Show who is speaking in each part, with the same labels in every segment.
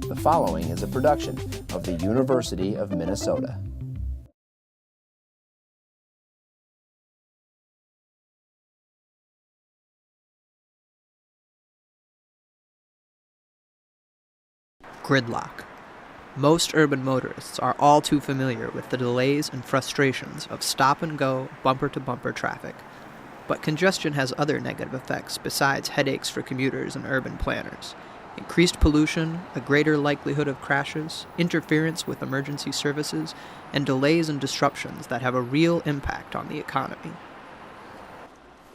Speaker 1: The following is a production of the University of Minnesota.
Speaker 2: Gridlock. Most urban motorists are all too familiar with the delays and frustrations of stop-and-go, bumper-to-bumper traffic. But congestion has other negative effects besides headaches for commuters and urban planners. Increased pollution, a greater likelihood of crashes, interference with emergency services, and delays and disruptions that have a real impact on the economy.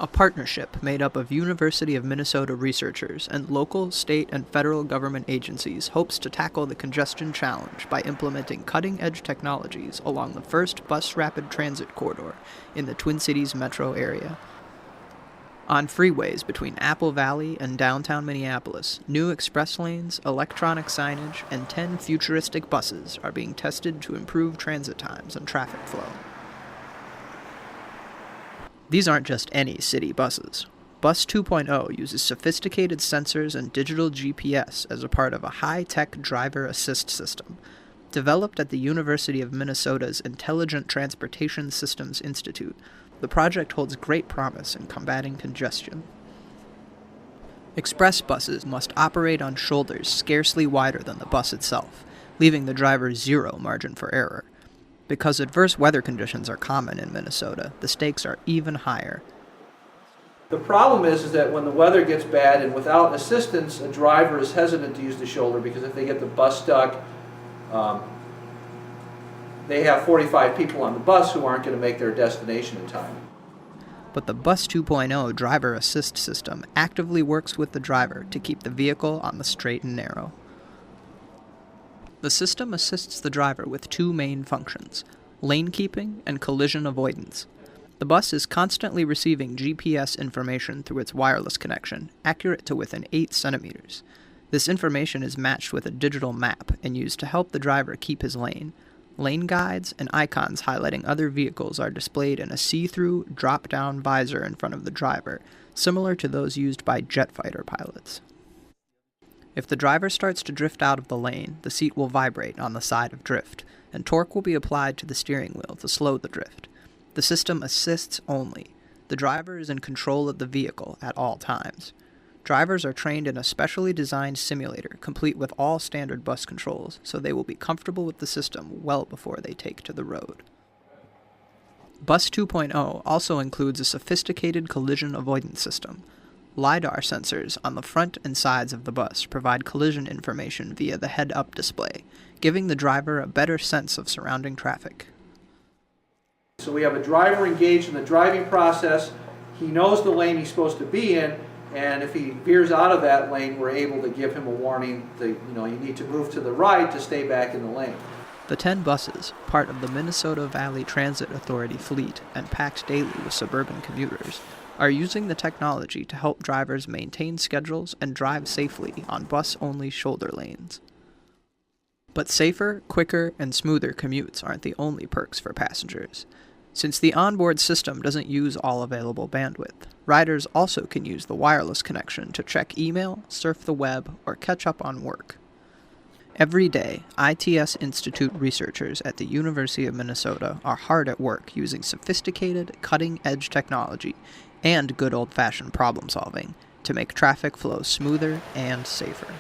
Speaker 2: A partnership made up of University of Minnesota researchers and local, state, and federal government agencies hopes to tackle the congestion challenge by implementing cutting-edge technologies along the first bus rapid transit corridor in the Twin Cities metro area. On freeways between Apple Valley and downtown Minneapolis, new express lanes, electronic signage, and 10 futuristic buses are being tested to improve transit times and traffic flow. These aren't just any city buses. Bus 2.0 uses sophisticated sensors and digital GPS as a part of a high-tech driver assist system. Developed at the University of Minnesota's Intelligent Transportation Systems Institute, the project holds great promise in combating congestion. Express buses must operate on shoulders scarcely wider than the bus itself, leaving the driver zero margin for error. Because adverse weather conditions are common in Minnesota, the stakes are even higher.
Speaker 3: The problem is that when the weather gets bad and without assistance, a driver is hesitant to use the shoulder because if they get the bus stuck, they have 45 people on the bus who aren't going to make their destination in time.
Speaker 2: But the Bus 2.0 driver assist system actively works with the driver to keep the vehicle on the straight and narrow. The system assists the driver with two main functions, lane keeping and collision avoidance. The bus is constantly receiving GPS information through its wireless connection, accurate to within 8 centimeters. This information is matched with a digital map and used to help the driver keep his lane. Lane guides and icons highlighting other vehicles are displayed in a see-through, drop-down visor in front of the driver, similar to those used by jet fighter pilots. If the driver starts to drift out of the lane, the seat will vibrate on the side of drift, and torque will be applied to the steering wheel to slow the drift. The system assists only. The driver is in control of the vehicle at all times. Drivers are trained in a specially designed simulator, complete with all standard bus controls, so they will be comfortable with the system well before they take to the road. Bus 2.0 also includes a sophisticated collision avoidance system. LiDAR sensors on the front and sides of the bus provide collision information via the head-up display, giving the driver a better sense of surrounding traffic.
Speaker 3: So we have a driver engaged in the driving process. He knows the lane he's supposed to be in, and if he veers out of that lane, we're able to give him a warning that you need to move to the right to stay back in the lane.
Speaker 2: The 10 buses, part of the Minnesota Valley Transit Authority fleet and packed daily with suburban commuters, are using the technology to help drivers maintain schedules and drive safely on bus-only shoulder lanes. But safer, quicker, and smoother commutes aren't the only perks for passengers. Since the onboard system doesn't use all available bandwidth, riders also can use the wireless connection to check email, surf the web, or catch up on work. Every day, ITS Institute researchers at the University of Minnesota are hard at work using sophisticated, cutting-edge technology and good old-fashioned problem-solving to make traffic flow smoother and safer.